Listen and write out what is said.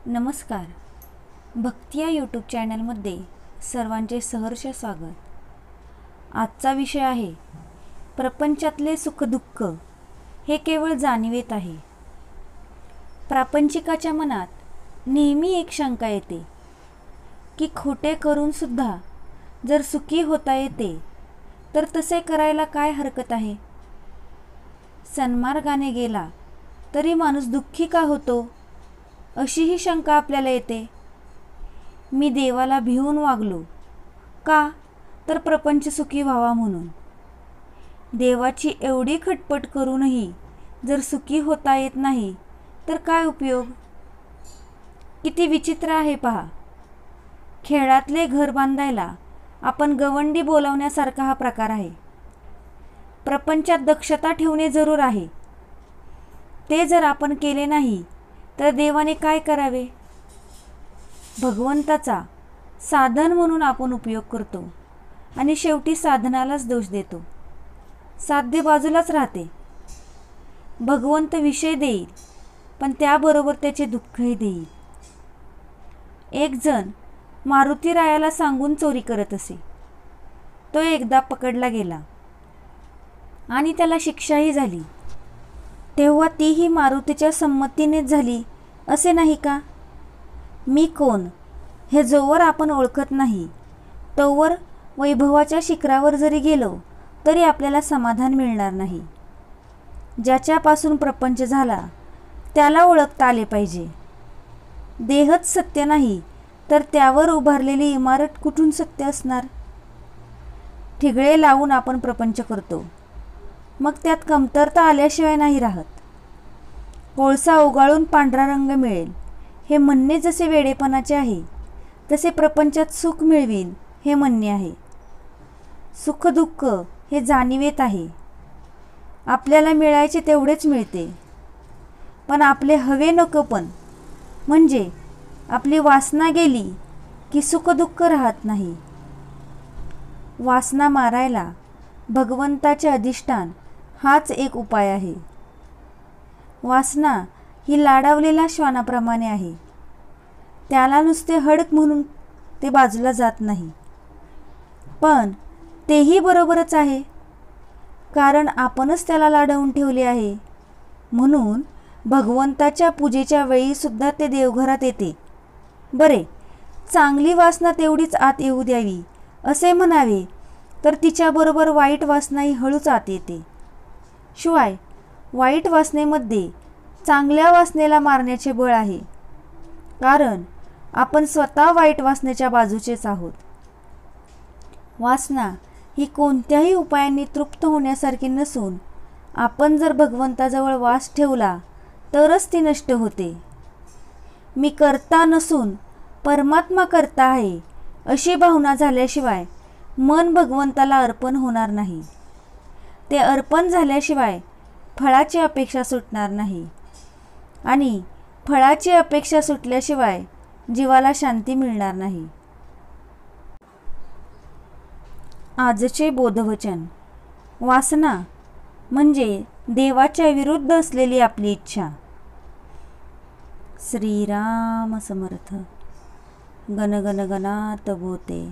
नमस्कार. भक्ती या यूट्यूब चॅनलमध्ये सर्वांचे सहर्ष स्वागत. आजचा विषय आहे प्रपंचातले सुखदुःख हे केवळ जाणीवेत आहे. प्रापंचिकाच्या मनात नेहमी एक शंका येते की खोटे करून सुद्धा जर सुखी होता येते तर तसे करायला काय हरकत आहे. सन्मार्गाने गेला तरी माणूस दुःखी का होतो, अशीही शंका आपल्याला येते. मी देवाला भिवून वागलो का, तर प्रपंच सुखी व्हावा म्हणून. देवाची एवढी खटपट करूनही जर सुखी होता येत नाही तर काय उपयोग. किती विचित्र आहे पहा. खेळातले घर बांधायला आपण गवंडी बोलावण्यासारखा हा प्रकार आहे. प्रपंचात दक्षता ठेवणे जरूर आहे. ते जर आपण केले नाही तर देवाने काय करावे. भगवंताचा साधन म्हणून आपण उपयोग करतो आणि शेवटी साधनालाच दोष देतो. साध्य बाजूलाच राहते. भगवंत विषय देईल पण त्याबरोबर त्याचे दुःखही देईल. एक जण मारुतीरायाला सांगून चोरी करत असे. तो एकदा पकडला गेला आणि त्याला शिक्षाही झाली. तेव्हा तीही मारुतीच्या संमतीनेच झाली असे नाही का. मी कोण हे जोवर आपण ओळखत नाही तोवर वैभवाच्या शिखरावर जरी गेलो तरी आपल्याला समाधान मिळणार नाही. ज्याच्यापासून प्रपंच झाला त्याला ओळखता आले पाहिजे. देहच सत्य नाही तर त्यावर उभारलेली इमारत कुठून सत्य असणार. ठिगळे लावून आपण प्रपंच करतो, मग त्यात कमतरता आल्याशिवाय नाही राहत. कोळसा उगाळून पांढरा रंग मिळेल हे म्हणणे जसे वेडेपणाचे आहे तसे प्रपंचात सुख मिळवीन हे म्हणणे आहे. सुख दुःख हे जाणीवेत आहे. आपल्याला मिळायचे तेवढेच मिळते, पण आपले हवे नकोपण म्हणजे आपली वासना गेली की सुख दुःख राहत नाही. वासना मारायला भगवंताचे अधिष्ठान हाच एक उपाय आहे. वासना ही लाडावलेल्या श्वानाप्रमाणे आहे. त्याला नुसते हडक म्हणून ते बाजूला जात नाही, पण तेही बरोबरच आहे, कारण आपणच त्याला लाडवून ठेवले आहे. म्हणून भगवंताच्या पूजेच्या वेळी सुद्धा ते देवघरात येते. बरे, चांगली वासना तेवढीच आत येऊ द्यावी असे म्हणावे तर तिच्याबरोबर वाईट वासनाही हळूच आत येते. शिवाय वाईट वासनेमध्ये चांगल्या वासनेला मारण्याचे बळ आहे, कारण आपण स्वतः वाईट वासनेच्या बाजूचेच आहोत. वासना ही कोणत्याही उपायांनी तृप्त होण्यासारखी नसून आपण जर भगवंताजवळ वास ठेवला तरच ती नष्ट होते. मी करता नसून परमात्मा करता आहे अशी भावना झाल्याशिवाय मन भगवंताला अर्पण होणार नाही. ते अर्पण झाल्याशिवाय फळाची अपेक्षा सुटणार नाही आणि फळाची अपेक्षा सुटल्याशिवाय जीवाला शांती मिळणार नाही. आजचे बोधवचन. वासना म्हणजे देवाच्या विरुद्ध असलेली आपली इच्छा. श्रीराम समर्थ. गण गण गणात बोते.